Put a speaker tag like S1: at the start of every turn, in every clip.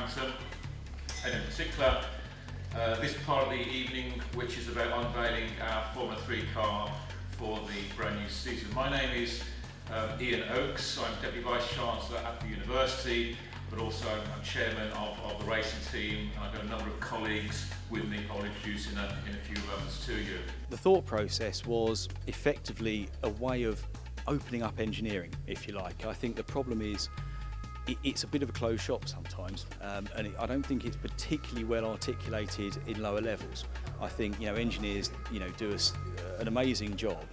S1: Wolverhampton, and in particular this part of the evening, which is about unveiling our Formula 3 car for the brand new season. My name is Ian Oakes. I'm Deputy Vice Chancellor at the university, but also I'm chairman of the racing team, and I've got a number of colleagues with me I'll introduce in a few moments to you.
S2: The thought process was effectively a way of opening up engineering, if you like. I think the problem is it's a bit of a closed shop sometimes, and I don't think it's particularly well articulated in lower levels. I think engineers do an amazing job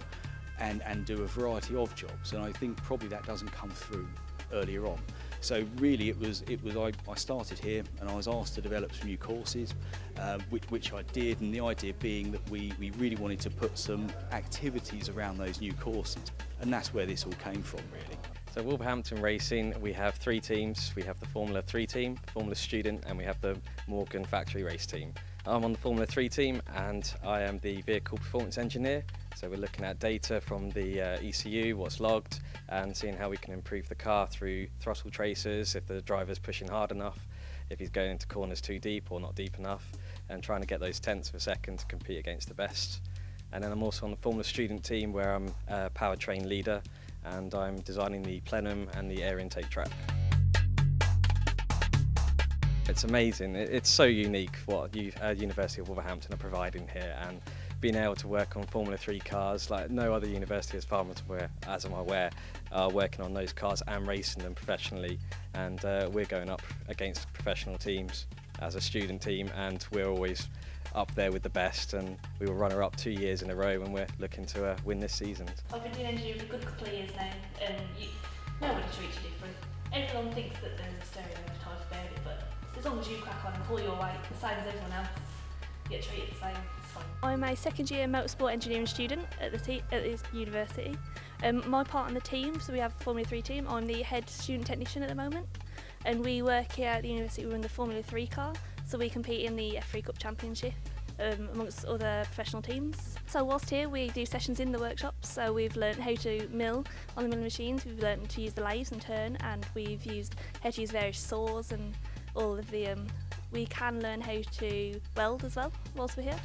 S2: and do a variety of jobs, and I think probably that doesn't come through earlier on. So really I started here and I was asked to develop some new courses, which I did, and the idea being that we really wanted to put some activities around those new courses, and that's where this all came from really.
S3: So Wolverhampton Racing, we have 3 teams. We have the Formula 3 team, Formula Student, and we have the Morgan Factory Race team. I'm on the Formula 3 team and I am the Vehicle Performance Engineer. So we're looking at data from the ECU, what's logged, and seeing how we can improve the car through throttle traces, if the driver's pushing hard enough, if he's going into corners too deep or not deep enough, and trying to get those tenths of a second to compete against the best. And then I'm also on the Formula Student team where I'm a powertrain leader, and I'm designing the plenum and the air intake track. It's amazing, it's so unique what University of Wolverhampton are providing here, and being able to work on Formula 3 cars like no other university as far as I'm aware are working on those cars and racing them professionally, and we're going up against professional teams as a student team, and we're always up there with the best, and we were runner-up 2 years in a row, and we're looking to win this season.
S4: I've been doing engineering for a good couple of years now, and nobody treats you different. Everyone thinks that there's a stereotype about it, but as long as you crack on and pull your weight, the same as everyone else, you get treated the same, it's fine.
S5: I'm a second year motorsport engineering student at this university. My part on the team, so we have a Formula 3 team, I'm the head student technician at the moment, and we work here at the university, we run the Formula 3 car, so we compete in the F3 Cup Championship amongst other professional teams. So whilst here we do sessions in the workshops, so we've learnt how to mill on the milling machines, we've learnt to use the lathes and turn, and we've used how to use various saws and all of the, we can learn how to weld as well whilst we're here.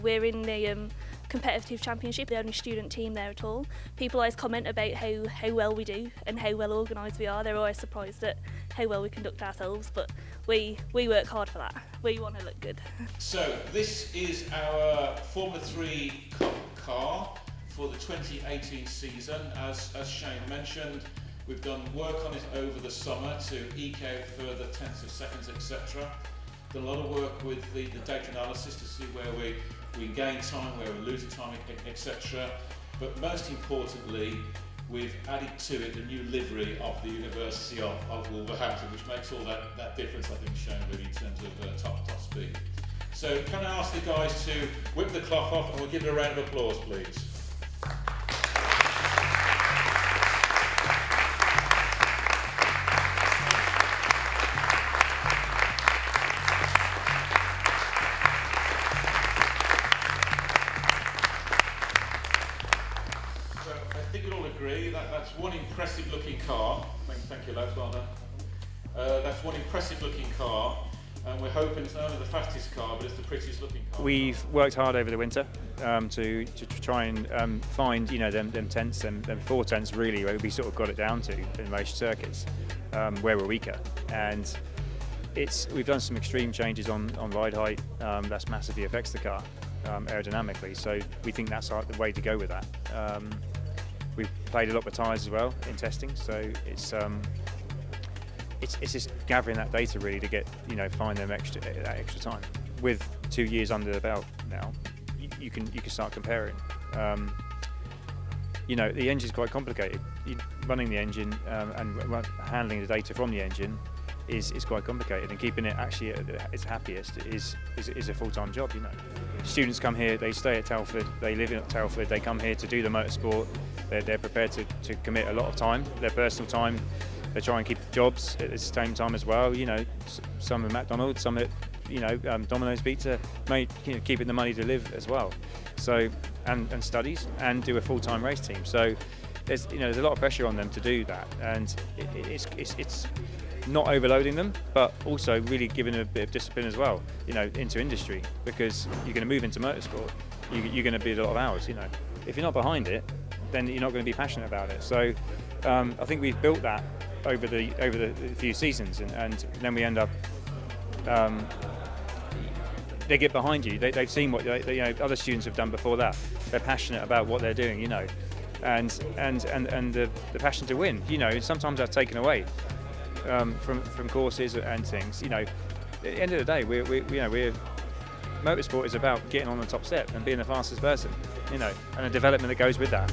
S5: We're in the competitive championship, the only student team there at all. People always comment about how well we do and how well organised we are. They're always surprised at how well we conduct ourselves, but we work hard for that. We want to look good.
S1: So this is our Formula 3 Cup car for the 2018 season. As Shane mentioned, we've done work on it over the summer to eke out further tenths of seconds, etc. Done a lot of work with the data analysis to see where we gain time, where we lose time, etc. But most importantly, we've added to it the new livery of the University of Wolverhampton, which makes all that difference, I think, Shane, really, in terms of top speed. So can I ask the guys to whip the cloth off, and we'll give it a round of applause, please. I think you'll all agree that that's one impressive looking car. Thank you lads, well done. That's one impressive looking car, and we're hoping it's not only the fastest car, but it's the prettiest looking car.
S6: We've worked hard over the winter to try and find them tenths, them 4 tenths really, where we sort of got it down to in most circuits, where we're weaker. And we've done some extreme changes on ride height. That's massively affects the car aerodynamically, so we think that's the way to go with that. We've played a lot with tyres as well in testing, so it's just gathering that data really to get find them that extra time. With 2 years under the belt now, you can start comparing. The engine's quite complicated. Running the engine and handling the data from the engine is quite complicated, and keeping it actually at its happiest is a full-time job. Students come here, they stay at Telford, they live in Telford, they come here to do the motorsport. They're prepared to commit a lot of time, their personal time. They try and keep jobs at the same time as well. Some at McDonald's, some at Domino's Pizza, keeping the money to live as well. So and studies and do a full-time race team. So there's a lot of pressure on them to do that, and not overloading them, but also really giving them a bit of discipline as well, you know, into industry, because you're going to move into motorsport, you're going to be a lot of hours, you know. If you're not behind it, then you're not going to be passionate about it. So I think we've built that over the few seasons, and then we end up. They get behind you. They've seen what other students have done before that. They're passionate about what they're doing, you know, and the passion to win. You know, sometimes that's taken away from courses and things. You know, at the end of the day, we're motorsport is about getting on the top step and being the fastest person. You know, and the development that goes with that.